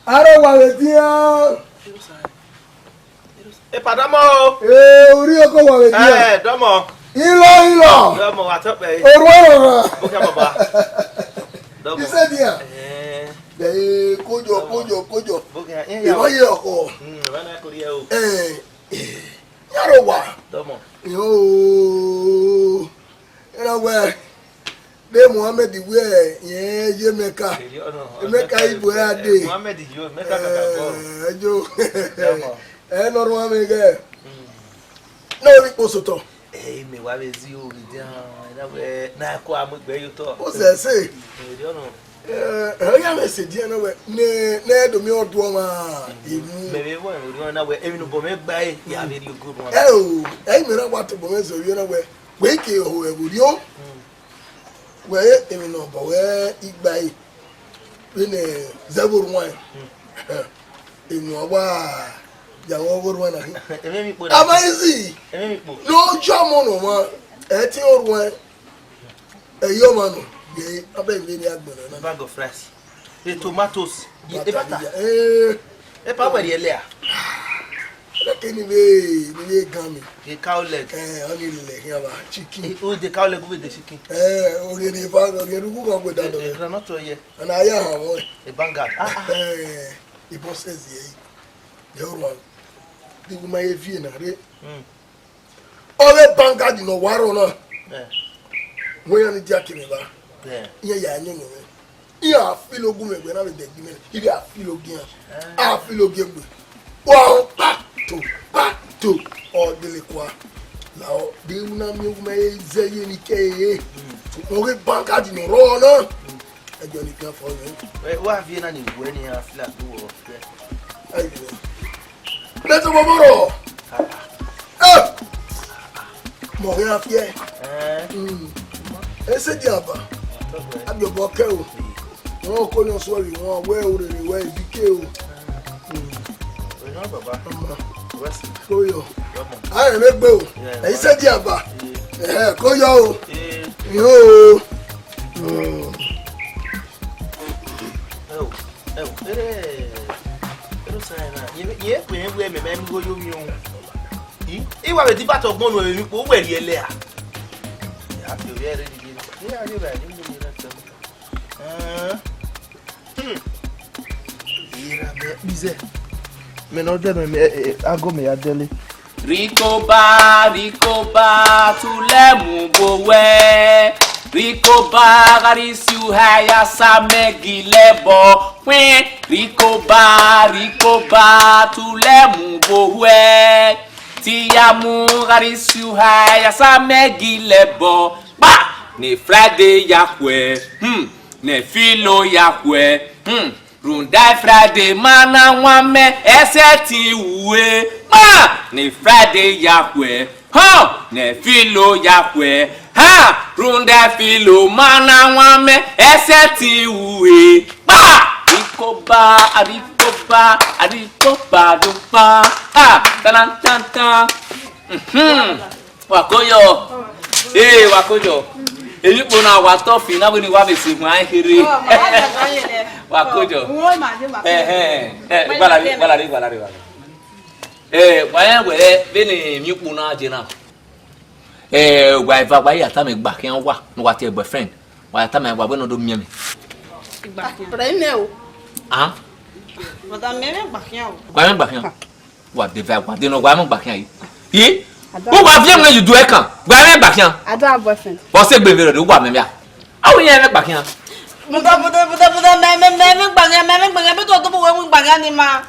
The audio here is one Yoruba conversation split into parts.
Ara wa we dia. Padamo. Ori oko wa we dia. Domo. Ilo. Domo wa top e. Ororo. Boka baba. Domo. Ise dia. Kojo. Boka Iwo ye oko. Wana ko ria o. Yaro wa. Domo. Yo. Era we. De Muhammad we ye meka. Meka ibo ya de. Muhammad yo meka kaka go. Jo. Domo. No run me ge. No ri posoto. Me wa be zi o bi dan. Na we na ko amugbe yo to. O se se. Yo no. Ya me se dia na we ne do mi odo ma. Me wo na we emi no bo me gba e ya be ri ogo mo. Mi ra wa to bo me so wi na we ke o e buri o. We emi no bo we igba e. We ne zabur wan. Emi oba ya wo buru na. Emi po. Amazing. Emi po. No jomo no ma. E ti o wan. E yo ma no. Ye abe mi ni agbon na. Bag of rice. The tomatoes. E bata. E pa we ele a. Like ni gami. The cow leg. Oni le here ba chicken. Oh, the cow leg with the chicken. Ori ni fa ori rugu kan gbe da do. The not to ye. Na ya ha mo. The bangad. The bosses ye. The one. The woman ye vie na re. Ole bangad no waro na. Mo ya ni dia kini ba. Ye ya nyi ni. Ya feel ogun me gbe na be de gbe. Ibi a feel ogun. A feel ogun gbe. Wow, back to all the liquor. Now, the woman may say any key. Okay, bank at the roller. I don't care for you. What have you done when you have flat door? Let's go. More up here. Ese diaba. I'm your bokeh. No, call your sorry. No, where would you wear BK? Baba. Koyo. I make bo. I said diaba. Koyo. Yo. Ye pe we me me go yo mi o. I wa be di part of gbonu Emwin'Ukpo we ri ele a. Ya fi o ye re di. Ni a ri ba ni mo ni na tem. Ira me bize. Me no de me ago me ya dele. Rikoba tulemu bowe. Rikoba garisiu haya samegi lebo. Rikoba tulemu bowe. Tiyamu garisiu haya samegi lebo. Ba ne Friday yakwe. Ne filo yakwe. Runda Friday mana wame eseti uwe ma ni Friday yakwe ne filo yakwe runda filo mana wame eseti uwe arikoba dupa tanantanta wakoyo wakoyo Emwin'Ukpo na wa tofi na we ni wa be si hu ahiri wakojo Balari. Waya we Benin Emwin'Ukpo na je na. Wa ifa wa ya ta me gba kian wa no wa te boyfriend. Wa ya ta me wa no do mi me. Gba kian. Prene o. But I me gba kian o. Wa me gba kian. Wa de va wa de no wa me gba kian yi. Who wa fiam na you do e kan. Wa me gba kian. I don't have boyfriend. Bo se gbe do wa me bia. Awu yen me gba kian. Buta me be to bo we gbaga ni ma.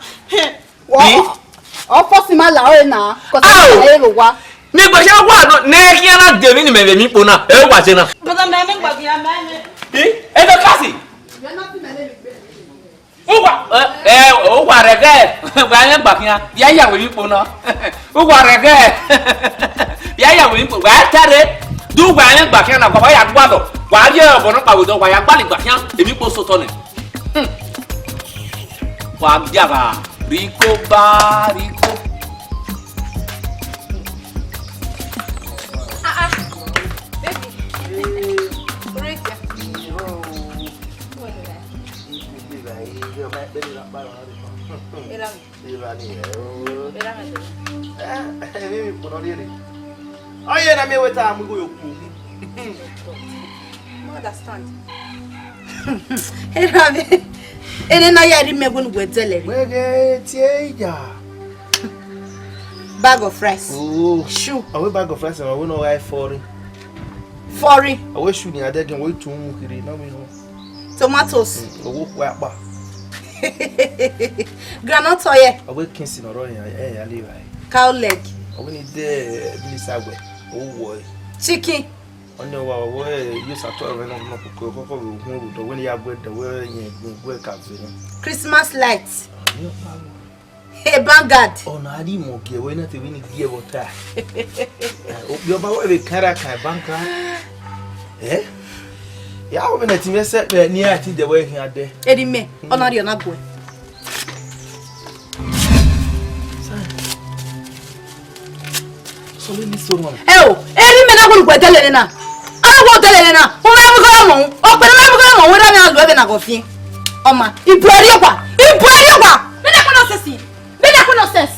O force ma la o na ko se e wa. Mi gba sha wa no ne kian na de mi ni me Emwin'Ukpo na. E wa se na. Buta me gbaga me. E do kasi. O wa rege. Gba yen gba kian. Ya ya Emwin'Ukpo na. O wa rege. Ya ya Emwin'Ukpo wa tare. Du gba yen gba kian na ko ya gba do. Wa je obo no pa we do wa ya gba li gba kian. Emwin'Ukpo so to ni. Wa biaba rikoba. Baby. Break ya. Yo me pedí la para. Era ni. Mimi kuna lele. Oye na me weta mu go yoku. Understand. Era me. Ene na ya ri me go nwetele. Wege tie ya. Bag of rice. Oh, shoe. Awe bag of rice and we no why foreign. Foreign. Awe shoe ni ade gen we tu mu kiri na me no. Tomatoes. Owo kwa pa. Granite oil. Awe kinsi no ro yan ya le bai. Cow leg. Awe ni de bilisagwe. Owo. Chicken. Onye wa we use atọ we no no kokoko we hu do when ya gbe de we yen gbe ka fe no. Christmas lights. Hey, Vanguard. Oh, no, I didn't mock you. We're not even here about that. You're about a character, banker. Eh? Yeah, I'm going to set near the way here. Eddie me, honor you're not going. So, let me so on. Oh, Eddie me, I'm going to tell Elena. I won't tell Elena. Who am I going to open my mouth when I'm living a coffee? Oh, my, you brought you one. You brought you one. Then I cannot see. Nonsense.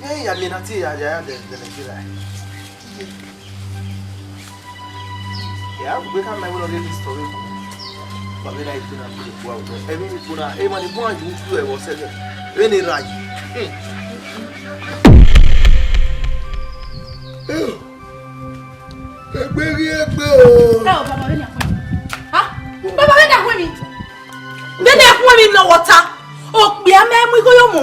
Hey, I mean, I tell you, I yeah, we can't make one of these stories. But when I do not put it well, every put a money point to it was said, any right. Bene fún mi no water. O pe ame mu go yo mo.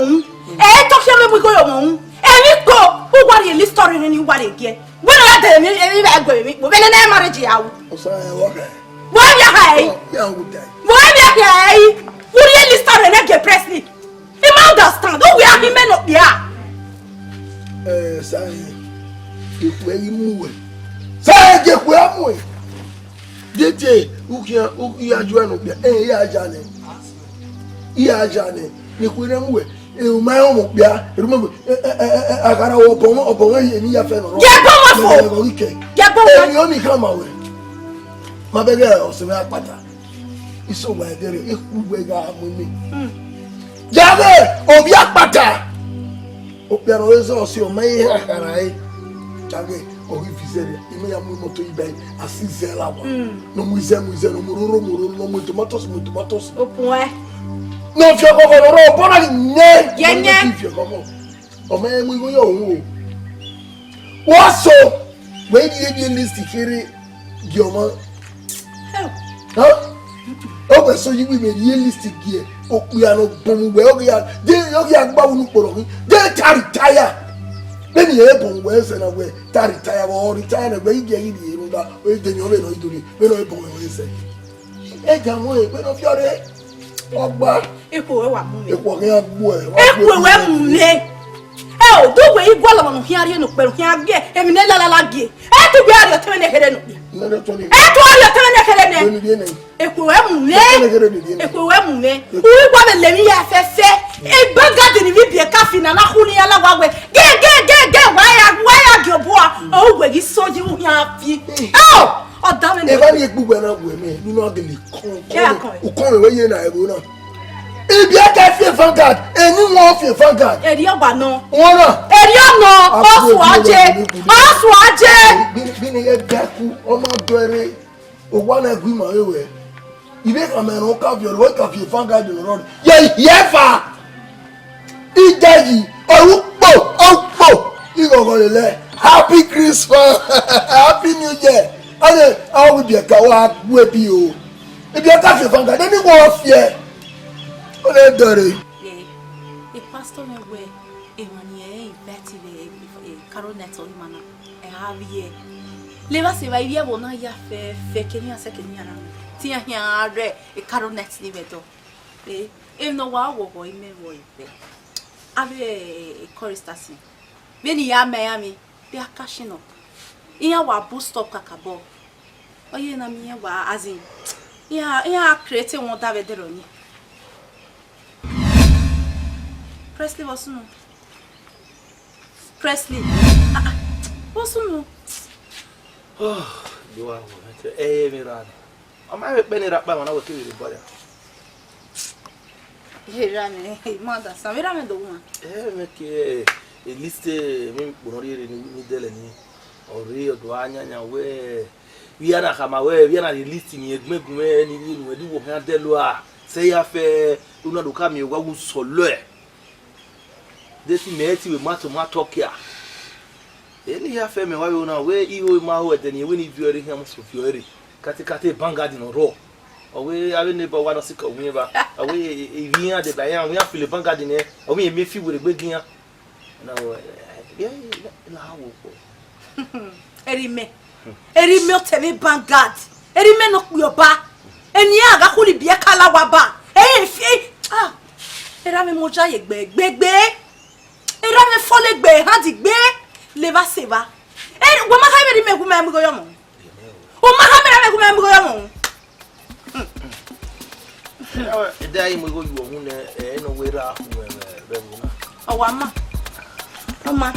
To se me mu go yo mo. Emi go, who what the story ni what again. When I tell me emi ba go mi. Mo bene na marriage yawo. O sa e wo ke. Bo bi hai. Ya wo dai. Bo bi hai. Who the story na get Presley. You understand? Who we are him no bia. Sa e ku e mu e. Sa e ku amu e. Dete ukia jua no bia ya jane iya jane ni kwere mwe e o mai o mo bia remember agara obo ye ni ya fe no ye bo mo fo ye bo mo ni oni kama we ma be ga o se me apata iso wa dere e ku we ga mo ni jabe obi apata o bia no so o mai agara e jabe o ifisere ime ya mu moto ibai asizela wa no muize no muroro no mu tomatoes o point no fio ko ro bona nye yenye fio ko o me mu go yo wo so we di list kiri gioma ha o be so yi we di list gie o kuya no bomu we o ya de yo ya gba unu poro de tire Beni ye bon we se na we ta retire or retire we ige yi di nda we de nyo le no idori we no e bon we se e ja mo e we no fiore ogba epo we wa mu me epo ke agbo e epo we mu me e o do we igwa lo no hiare no peru hiage e mi ne la gie e tu bi ari o teme ne here no no no to ni e tu ari o teme ne here ni ne epo we mu me epo we mu me o igwa be le mi ya fefe e bagade ni bi e kafi na huni ala wa we ge why boa o we gi soji wu ya fi oh o da me e ba ni egbugbe na gwe me ni no de le kon o kon we ye na ero na e bi aka fi Vanguard eni won fi Vanguard eri ogba no won na eri ono osu aje bi ni e gaku o ma dore o wa na gwi ma we ibe ka me no ka fi o ka fi Vanguard no road ye fa idaji opo igogolele happy Christmas happy new year ale awu bi ka wa gbe bi o e bi aka fi Vanguard ni wo fie o le dore e pastor me we e manie FESTIVE e caronet o mana e havie leva se vai via bona ya fe kenya se kenya na tia hia re e caronet ni beto e no wa wo ime wo ipe ave choristasi Beni ya Miami be akashino iya wa bus stop kakabo oye na mi wa azin iya create won da vedero ni Presley wasunu Presley wasunu oh do I want mirana I'm a penny rap when I was killing the body. Hey, Rami, mother, some Rami the one. Make a list me Delany or Rio Guanya where we are not come away, we are not listing yet, make me when you will have Deloa. Say, I fair, do not come you, what would so low. This is with Mato here. Any affair, me, why you know where you are, then you win if you are in him so fury. Katikate Bangard in a row. Away, I will never want to see a weaver. Away, if the Diane, we have Philip Bangard in there, away, may feel with a big year. No, yeah, Erime, tell Bangard. Erime no your ba. And yaga holy be a calawaba. Eh, ah, Erame Moja beg. Erame Folleg Bay, Handy Bay, Leva Seva. Eh, what my me whom I'm going. Oh, my Day we go you no way Oma.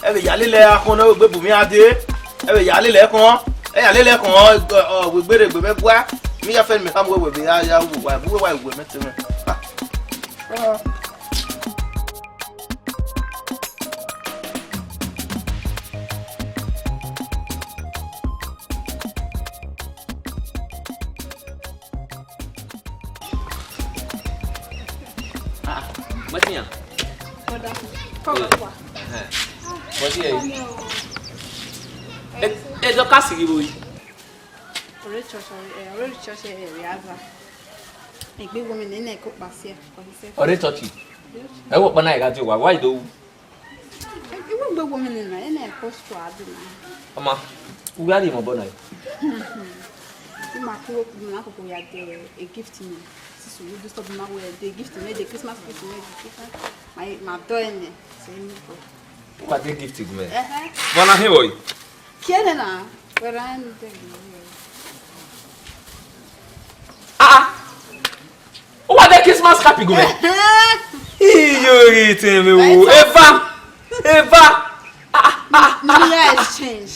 Ebe yalile akon na gbe bumi ade. Ebe yalile kon. E yalile kon we gbere gbe megwa. Mi ya fe mi kam we be ya we mete me. Matinha. Bom dia aí. É do Cassi, boy. Ore chochi. E wo bana ga ti wa why do? Ama, u ga ri mo bona. A gift me. So you do stop my way. They gift me the Christmas gift me. My doing it. What they gift me? Bona he boy. Kiene na? Where what the Christmas happy go me? You eating me? Eva. May exchange.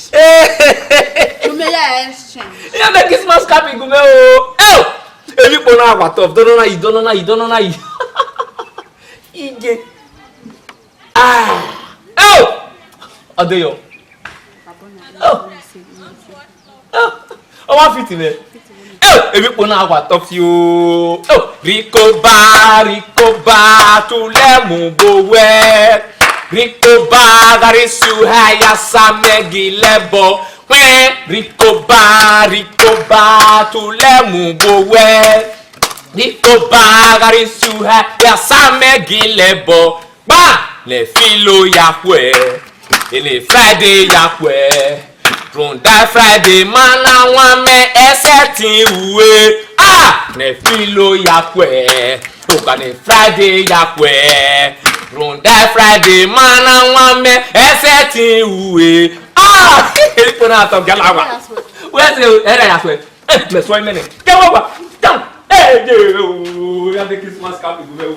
May exchange. Yeah, the Christmas happy go me. Oh. Emwin'Ukpo na agwa tough. Don't know. Ije. Ah. Oh. Adeyo. Oh. Oh, what fit me? Oh, Emwin'Ukpo na agwa tough you. Oh, Rico ba tu le mu bowe. Rico ba garisu haya samegi lebo. Rico ba tu le mu bowe. Rico ba garisu haya samegi lebo. Ba le filo yakwe. Ele Friday yakwe. Ronda Friday mana wame eseti uwe. Ah, ne filo yakwe. Toka ne Friday yakwe. Ronda Friday mana wame eseti uwe. Ah, Emwin'Ukpo na to galawa. Where's the era yakwe? Me so many. Get over. Down. Hey, you have the Christmas card go.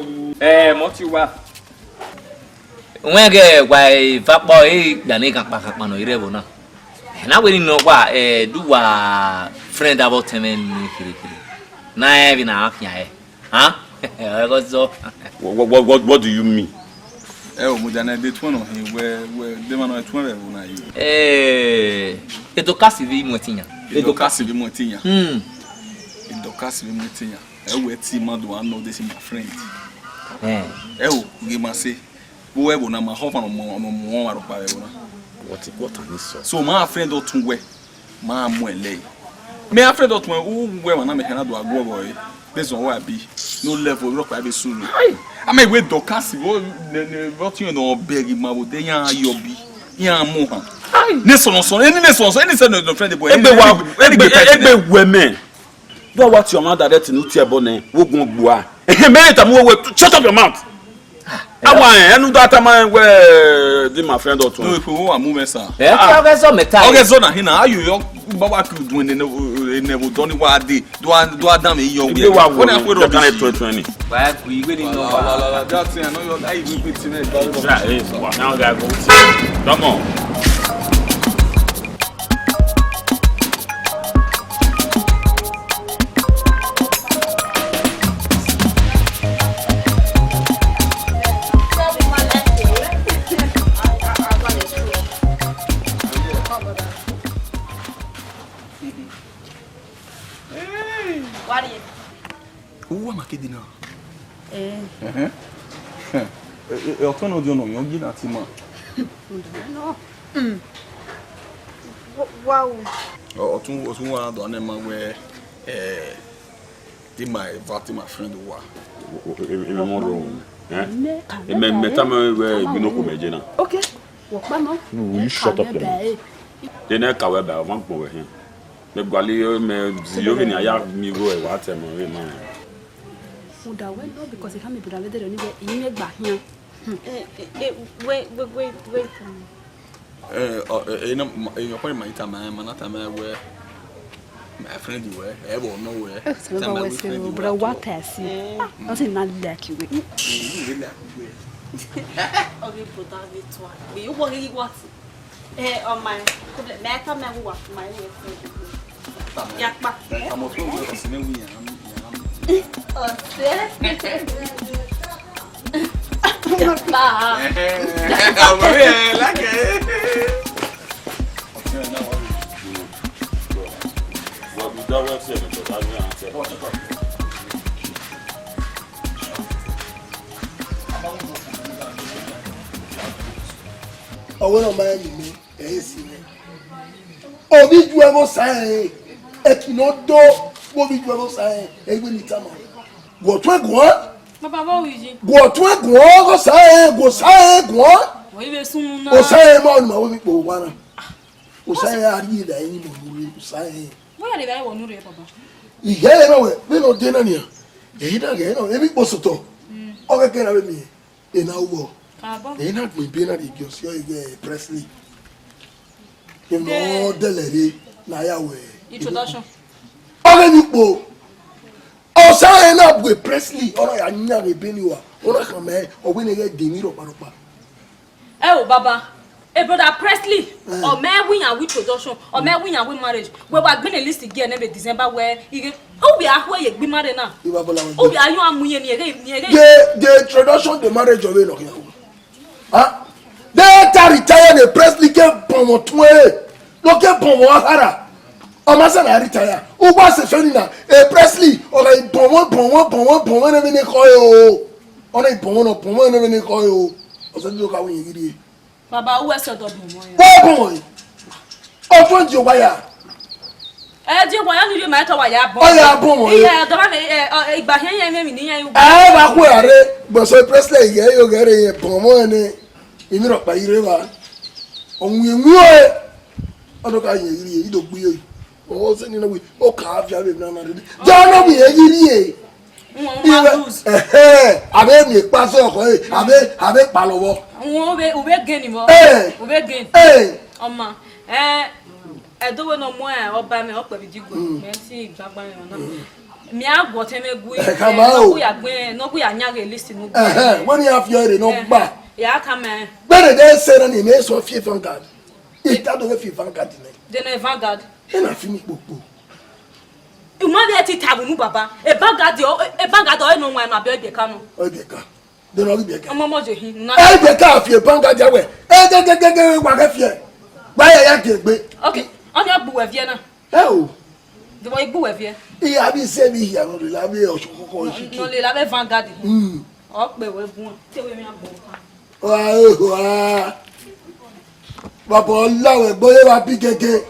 Moti wa. Wenge wai vapo dani kan pa no irebo na. Na we no wa do wa friend about temen kiri. Na e bi na afia Huh? What do you mean? Mujana de tuno where the man at one na you. Eto kasi vi motinha. Eto kasi vi motinha. Eto kasi vi motinha. We ti man do know this my friend. We must say we na ma hofa no mo waro pa we na. What are this? So my friend otun we ma mo ele. Me friend otun we na me kana do agwo boy. Based on what I be, no level, rock I be soon. I may wait to cast what you know, beg him out there. Yobi, Yamoha. Any son of the friend boy, every women. Do what your mother that in Utia Bonnet, who won't boa. Shut up your mouth. I want that man where did my friend or two. No, if you want movement, sir. Okay, so now, how you Baba could do in the never done what they do. I damn young. You are one of the 20. Why we really know that's I know your eye will be tonight. Now they go. Come on. What Who am I kidding now? Eu tô no dia não, eu guido assim, mano. Não. Wow. Otun wa do na ma we di my friend wa. Okay. What man? You shut up. They never cover by one more here. The Gualio me Ziovin Aya me go a water man. Would I went no because if I'm a brother, you need back here. Wait. You point my time, man, where my friend you were, ever nowhere. But what passing? I say not black you. You what? On my matter, man, what my Yakba. I'm also listening. I want to mind me. Oh, did you ever say? If you not do, what did you ever say? It will be time. Go to go. Papa, what is it? Go to go say, go. We will soon. O say, man, my wife will want. O say, I need a any say. Where are they? I want to read, Papa. Yeah, we no dinner here. He don't get no. Every posto. Okay, can have me. In our war. They not me being at the Presley. You know, the lady, Nayawe. Introduction. Emwin'Ukpo. Oh, sign up with Presley. Or I never been you. Or I come here, or when they get Dinero Paropa. Oh, Baba. A brother Presley, or may win and with production, or may win and win marriage. Well, I've been a list again every December where you get, oh, we are where you be married now. Oh, we are you and me the introduction, the marriage of Enoch. Huh? They retire the Presley get Pomotwe. Look at Pomohara. O Masa na retire. Who was a Fenina? A Presley or a Pomon, and a coil. On a Pomon, and a coil. Or something look how you get. Baba, who was your dog? Boy! Open your wire. Do why you matter why I Oh, yeah, boy. Yeah, the one a Bahia, I have but so Presley, you get a Pomon in Europe by river. On we were. I don't know you don't be. Oh, sending away. Oh, calf, you have no money. Don't be a year. I made me pass off. I made Palovo. Ube gain, ube gain. Oma, I don't know more about me up with you. See, me, I got him a good. Come out. We are going, no, we are young listening. When you have your no back. Yeah, come on. Better than saying an immense of 500. It doesn't have 500. Then a vanguard. And I finish book. You might be a tabu, Papa. A bangard or no one, my baby canoe. Oh, Becca. Then I'll be a Mamma, not a calf, your bangard away. Buy a yankee. okay. On your boo of Vienna. Oh, the way boo of you. he had been saying here on the lobby or No, they have a vanguard. Oh, we will go. Tell me a oh, Papa, Allah, boy, I be gay.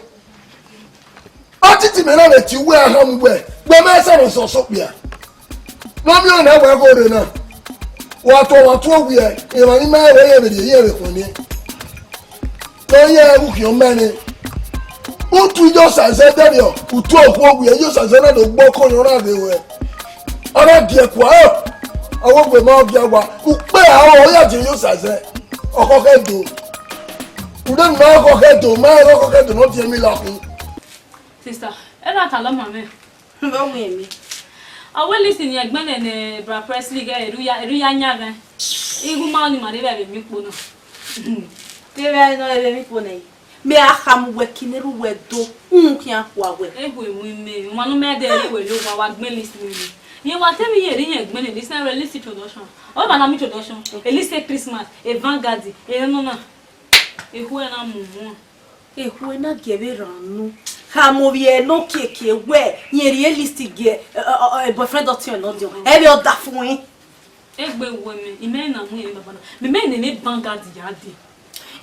I didn't know that you were home where my son was also here. No, you never go there now. What we are, in my way every year for me. No, yeah, who your money. Who to just as I tell you, who talk what we are just as another book on your everywhere. I don't get quiet. I won't be more Jaguar, who pay our way to use as a or do. You don't know to my to not hear me laughing. Sister, I don't tell mamma. Don't me. I will listen to Egman and Bra Presley, Rianyaga. Even Mounty Maria, me puno. There are no any pony. Me I come working everywhere do. Can't walk with me. One man there will look what me listening. You want to be a Egman and listen to list introduction. Oh, my introduction. A list Christmas, a vanguard, a nona. Who and I'm who not give it on. Hamovie no keke we ye realistic boyfriend or tion no dio. E be oda fun yin. Egbe women, ime na mu yin baba na. Me ne banga di ade.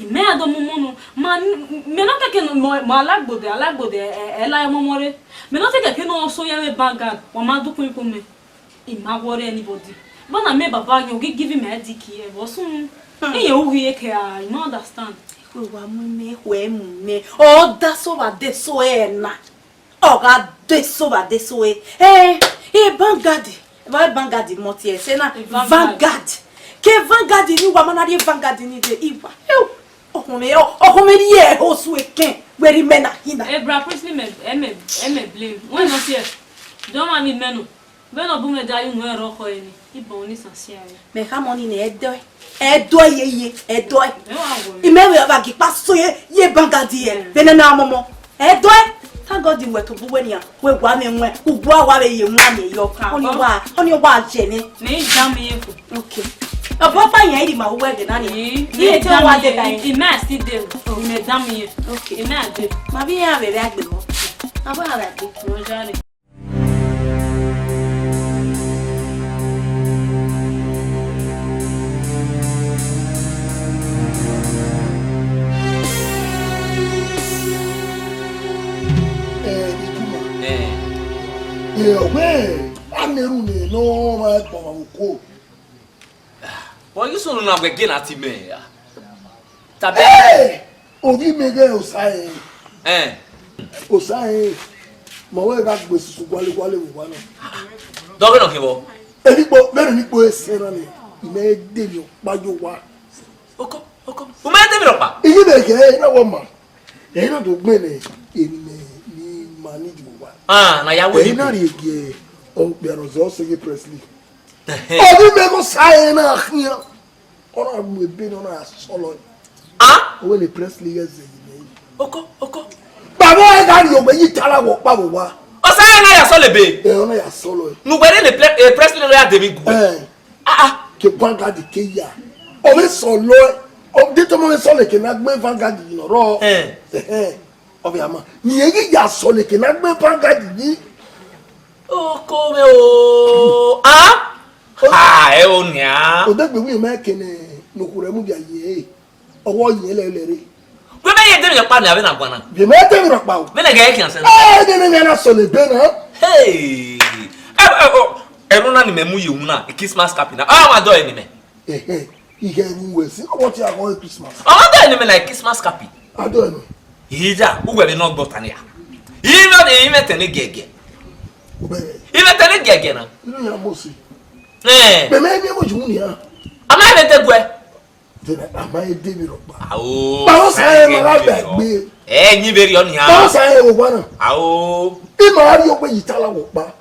Ime ado momo no. Man me no keke no mo alagbode ela momore. Me no keke no so ya me banga. Wa ma do kun me. Ima worry anybody. But na me baba you give him a diki e wo sun. E you wi ke I no understand. Wa mu me. Oh that's over de so e na. Oh ga de so ba de so e. Bangadi. Vai Vanguard motie se na Vanguard ke Vanguard ni wa mana de Vanguard ni de iwa ohome ye osu eken weri mena hina bra Presley me blame when not here don't want me menu beno bu me da yu no ero ko eni ibo ni sansia me harmony na edo ye imewe ba gi paso ye Vanguard ye bene na momo edo thank God you were to buwenia we gwa me nwe ugbu awa be ye nwa me yo oni wa je ni me jam ye ko okay Papa yan iri ma wo de na ni ye te wa de kai I ma si de me jam ye okay me ade ma bi yan be agbe mo abo ara de no jare Aneru ne no ma gba ko. Wọ́n yóò sọ̀rọ̀ náà gbẹ̀gẹ́ náà ti mẹ́ ya. Tàbí. Obi mege osaye. Osaye. Mo we ga gbe susu gwale wo na. Dọ́gbẹ́ náà kí wọ́. Nípo ese na ni. Ime de mi pajo wa. Oko. O máa tẹ́mi rọ̀pá. Iye bege na wo ma. Ẹ̀yin náà tó gbé ni ni manage wo wa. Na ya wo ni. Ẹ̀yin náà rí ege o pe arozo sege Presley. Obi mego saye na khiya. Ora mu ebe no na solo. Owe le Presley yeze ni. Oko. Baba e ga ri ogbe yi tara wo pa wo wa. O saye na ya so lebe. Ona ya solo. Nu gbere le Presley no ya de mi gu. Ke Vanguard ke ya. O me solo. O de to mo solo ke na gbe Vanguard ni ro. Obi ama. Ni egi ya solo ke na gbe Vanguard ni. Oko me o. E o nia. O de gbe wi me kene no kure mu bia ye. Owo yin lelere. We be ye de mi pa na be na gwana. Bi me te mi ro pa o. Be na ga kian se. De na solo be na. Hey. Ero na ni memu ye hu na Christmas cap na. Ma do eni me. Ihe ru we si. What you are Christmas. Ma do eni me na Christmas cap. Ado eni. Hija, ugwe be no gbota ya. Ime tene gege. Ime tene gege na. Inu ya mosi. Be me mo ju ni ha. Ama be te gwe. Ama e de mi ro pa. Ba saye ma ga gbe. Yin beri on ya. Ba saye wo gwa na. Bi ma ri ogbe yi tala wo pa.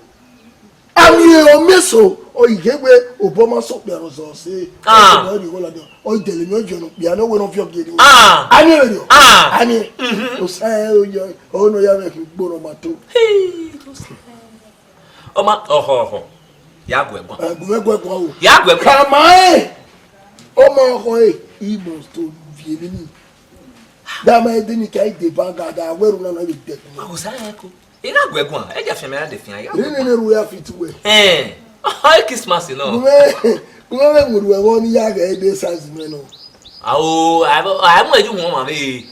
Ami o meso o igegbe oboma so pe arozo se. O ri wo la do. O dele mi ojo no bia no we no fi ogede. Ani eri o. Ani. O saye o yo o no ya me ki gboro ma to. Oho. Ya gwe gwa. O. Ya gwe gwa. Kamae. O ma ho Igbo to vie ni. Da ma de ni kai de banga da weru na be de. O sa ya ko. Ina gwe gwa. E ja feme na de fian ya. Ni ru ya fit we. Christmas no. Uwe nguru we woni ya ga de size me no. I mo eju won ma be.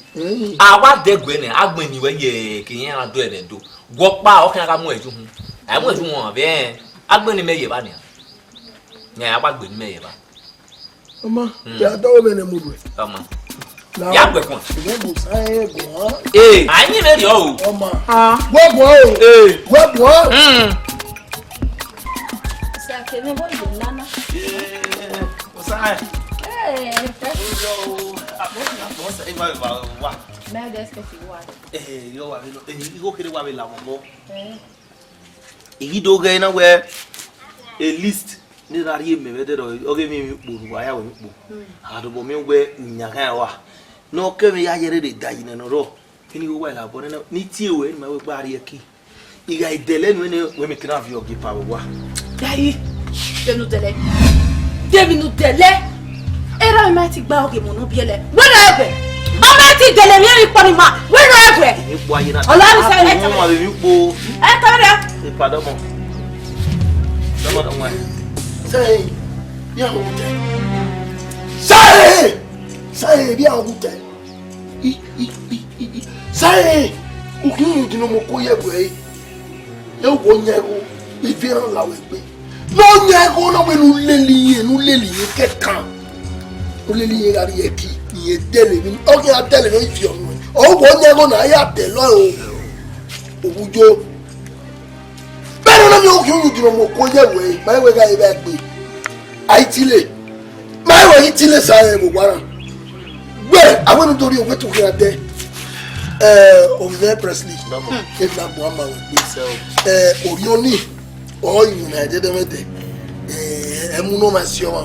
Awa de gwe ni agbon ni we ye kiyan ra do ebe do. Gwo pa o kan ka mo eju hun. I mo eju won be. Agbon ni meye ba ni. Nya agba gbe ni meye ba. Oma, ya do be ne mudu. Oma. Ya gbe kon. Ye bu sai go. Anyi me ri o. Oma. Gwo o. Gwo o. sa ke me boy de nana O sai. Wa. Me des que si wa. Yo wa lo. Igo kere wa be la mo. Igi do ga ina we a list ni rari me be de oge mi kpuru wa ya we kpu. Ado bo mi we nyaga wa. No ke me ya yere de da yin no ro. Kini wo wa la bo ni tie we ni ma we gba ari eki. Iga idele nu ne we me kina vi ogi pa wa. Dai. Demi nu dele. Era ma ti gba oge mo no biele. Wala ebe. Ama ti dele mi ri poni ma. We no egwe. Emwin'Ukpo aye na. Ọlọ́run ṣe ẹ Mo ma Emwin'Ukpo. tare. E padà mo. Dama don wa. Say, bí àwọn tẹ. Say, bí àwọn tẹ. Say, ukun di no mo ko ye gwe. Ye wo nyego, bi viran la we gbe. No nyego no we nu leli kekan. Nu leli gari ye ki, ye tele mi. O ki a tele no ifi onu. O wo nyego na ya te lo o. Owujo. Bẹ́ẹ̀ni náà mi ò kí ń dùn mọ́ kó yẹ wẹ̀ máa wẹ̀ ká yẹ bá gbé àìtílẹ̀ máa wẹ̀ yìí tílẹ̀ sáré gbogbo ara gbé àwọn nítorí òwe tó kíra dẹ òfìfẹ́ Presley kéfì àbọ̀ àmà wẹ̀ gbé òrí òní ọ̀ ìrìn àìdẹ́dẹ́mẹ́tẹ̀ ẹ̀mú náà máa ṣe ọmọ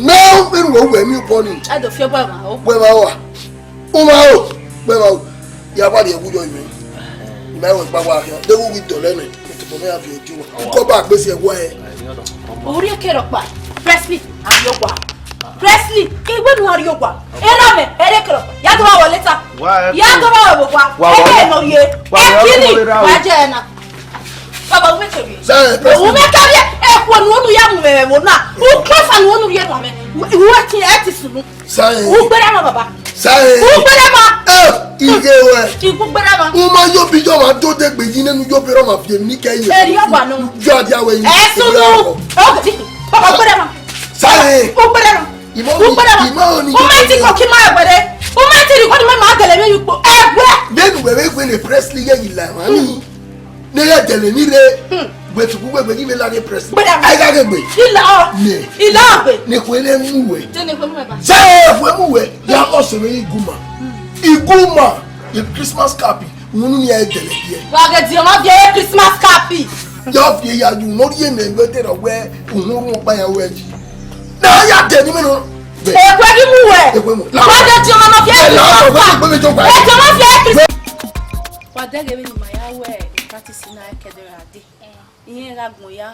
náà nínú òwú ẹ̀mí pọ̀ ni Ado fi ọgbà ma o. gbẹ́ máa wà ó máa wò gbẹ́ máa wò yàrá ni ẹ̀wújọ ìrìn mẹ́wọ̀n ìpapọ̀ àfihàn léwu wí tọ̀lẹ́ nù ètùbọ̀ mẹ́wàá fi ojú wọn kọ́ bá àgbèsè ẹ̀wọ́ ẹ̀. Orí òkè rọ̀pà Presley àríyọ̀gbà Presley ìgbé nu àríyọ̀gbà ẹ̀rọ mi ẹ̀rẹ́ kẹrọ̀pà yàtọ̀ wà wọlé ta yàtọ̀ wà wọ̀ wá ẹ̀kẹ́ ìnà yẹ ẹ̀kíní wà jẹ́ ẹ̀ náà bàbá òun mẹ́tẹ̀ rí òun mẹ́tẹ̀ rí ẹ̀kọ́ ni wọ́n nu yà mú mẹ́rẹ̀ wọ́n náà òun kẹfà ni wọ́n nu yẹ mọ̀ mẹ́ ìwé ti ẹ̀ ti sùn òun gbẹ́rẹ́ mọ́ bàbá òun gbẹ́rẹ́ mọ́ ike wẹ ikú gbẹ́rẹ́ mọ́. wọ́n máa yóò bí jọ́ máa tó dé gbèjì nínú yóò bí rọ́mà fi èmi ní kẹ́yìn ẹ̀rí ọ̀gbà nù jọ́ àti àwẹ̀ yìí ẹ̀ sunu ọ̀gẹ̀dì bàbá gbẹ́rẹ́ mọ́ sáré ó gbẹ́rẹ́ mọ́ ìmọ̀ òní o máa ti kọ̀ kí máa gbẹ̀rẹ̀ o máa ti rí kọ́ni máa tẹ̀lé mi yìí pọ̀ ẹgbẹ́. bẹ́ẹ̀ni wẹ̀wẹ̀ gbé ní Presley yẹ yìí làwọn ní ní yẹ tẹ̀lé ní re gbẹ̀tùkú gbẹ̀gbẹ̀ ní mi lára Presley ayíkáké gbè ilá ọ̀gbẹ̀ ní kò ilé mú wẹ̀ jẹ́ ní pẹ̀lú ẹ̀bá. sẹ́yìn ẹ̀fọ́ mú wẹ̀ yà kọ́ sọ̀rọ̀ yìí iguma yẹ Christmas cap wọn ní yẹ tẹ̀lé yẹ. wàgẹ̀dì ọmọ bí ẹ Christmas cap. yọ fi yàjú lórí yẹn mẹ́gbẹ́ tẹ̀lé wẹ́ òun rún pààyà wẹ́ jì náà yà tẹ̀ ní mẹ́nu. èkó ẹbí mú wẹ̀ wàgẹ̀dì ọmọ bí ẹ Christmas cap ẹ̀jọ̀ ọmọ bí ẹ Christmas. wàdẹ́gẹ̀ mi ni màá yà wẹ̀ ìpàtìsí náà kẹ́dẹ̀rẹ̀ àdé ìyẹn ìragùn ya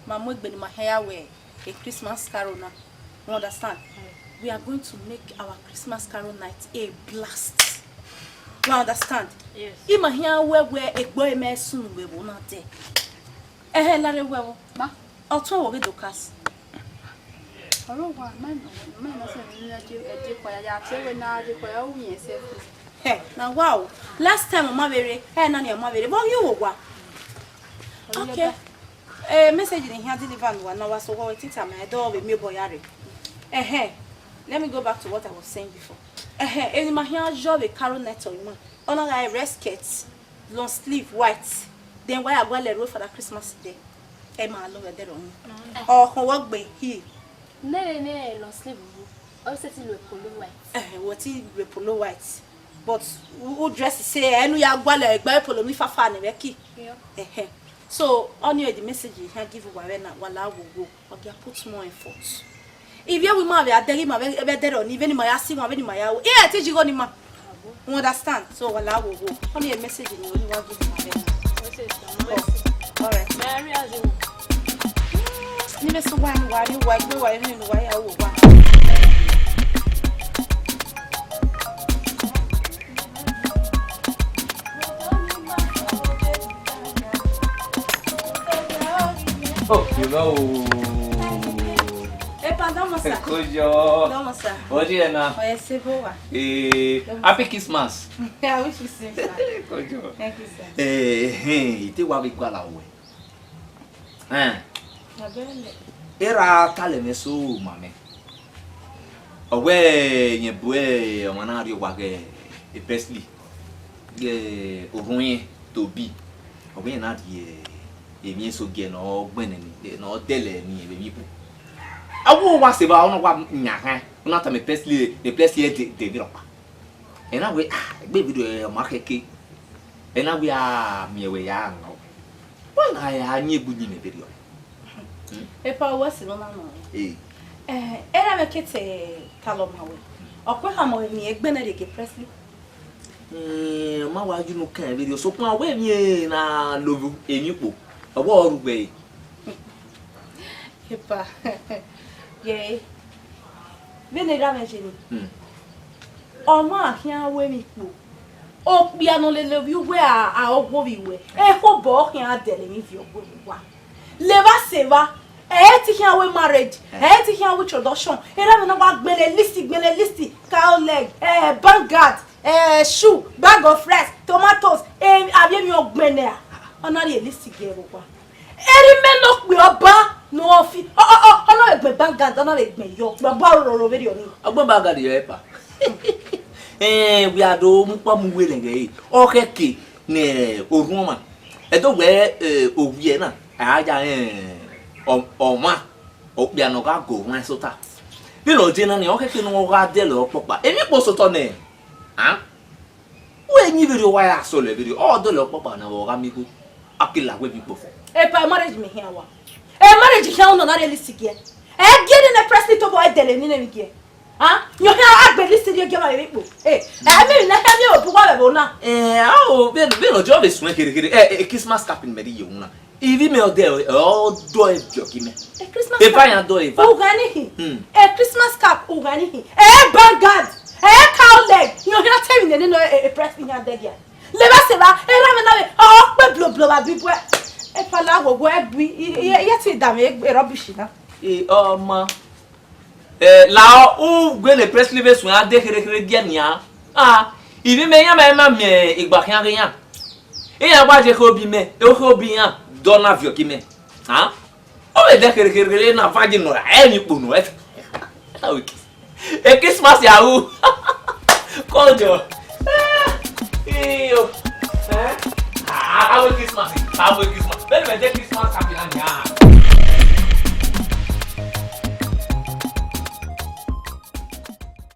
màá mú ìgbẹ́ ni màá yà wẹ̀ a Christmas carol now you understand we are going to make our Christmas carol night a blast you understand yes ima hia wewe egbo emesun wewo na de lare wewo ma otun wo Dokas oro wa man na se ni na je kwa ya tewe na je kwa ya wu yen se na wow last time ma bere na na ma bere bo you wo gwa okay message ni hia deliver no na wa so wo tita ma do be me boyare let me go back to what I was saying before. Any my hair job a carol net or one. On a red skirt, long sleeve, white. Then why I go le road for the Christmas day? Emma love there on. Or work by he. Ne long sleeve. Also ti le polo white. What is le polo white? But who dress say enu ya gwa le gba polo mi fafa ne be ki. So on you the message you can give away na wala wo go. Okay, put more effort. If you will be a deli, my better on even my assing or any my hour. Yeah, teach you on him. You understand? So, I will go. Only a message in you want to give me. Alright. Mary, as you never so one while you wipe the wire and why I will want. Oh, you know. Kojo. Oje na. Oye boa. Happy Christmas. I wish you same. Kojo. Thank you, sir. Ite wa bi kwa la we. Na bele. Era kale me so mame. Owe yen bue o mana ri wa ge e Presley. Ge ohun Tobi. Owe na di emi so ge no gbene ni no tele ni e mi pu. Awu wa se ba ono wa nyahan na ta me Presley de gropa e na we gbe video e ma keke e na we me we ya no wa na ya nyi bu nyi me video e pa wa se no na no era me kete kaloma we okwe ha mo mi egbe na de ke Presley ma wa ju no kan video so pon we mi na love Emwin'Ukpo owo orugbe e pa yeah. Vieni da me geni. Oma here we me po. O piano le love you where a ogbo we we. E ko bo here dele mi fi ogbo wa. Leva seva. Ti here we marriage. Ti here we introduction. Era me no wa gbele listi, cow leg, bangard, shoe, bag of rice, tomatoes, abie mi ogbene a. Ona le listi ge wa. Eri me no pe oba no fi. Ona egbe bangard, ona egbe yo. Baba ro very oni. Agbo bangard yo epa. We are do mukwa muwele nge. Okeke ne oruma. Edo we owie na. Aja Oma Opia no ga go ran sota. Bi lo je na ni okeke no ga de lo popa. Emi po soto ne. Ha? We nyi video wa ya so le video. O do lo popa na wo ga mi go. Akila we bi po fo. Pa marriage me here wa. Marriage here no na realistic here. Get in a Presley to boy dele ni na mi here. Ha? Yo here agbe list dey get my people. Me na ka mi o bu wa be na. Be lo job is kere. Christmas cap in meri yo na. Ivi me ode o do e jokime. Christmas cap. E pa yan do e pa. Organic. Christmas cap organic. Bangard. Cow leg. You hear tell me no press me here there. Leva se va. Ra me na we. Pe blo ba bi bo. Pa la go go e ye ti da me rubbish na. Oma. La o gbe le Presley be sun ade kere dia nia. Ivi me yan ma me igba kan yan. Yan gba je ko bi me. E ko bi yan. Dona vio kime. Ha? O be de kere na faji no ni ponu e. Christmas ya u. Kojo. Yo. How Christmas? How Christmas? Then we dey Christmas happy and ya.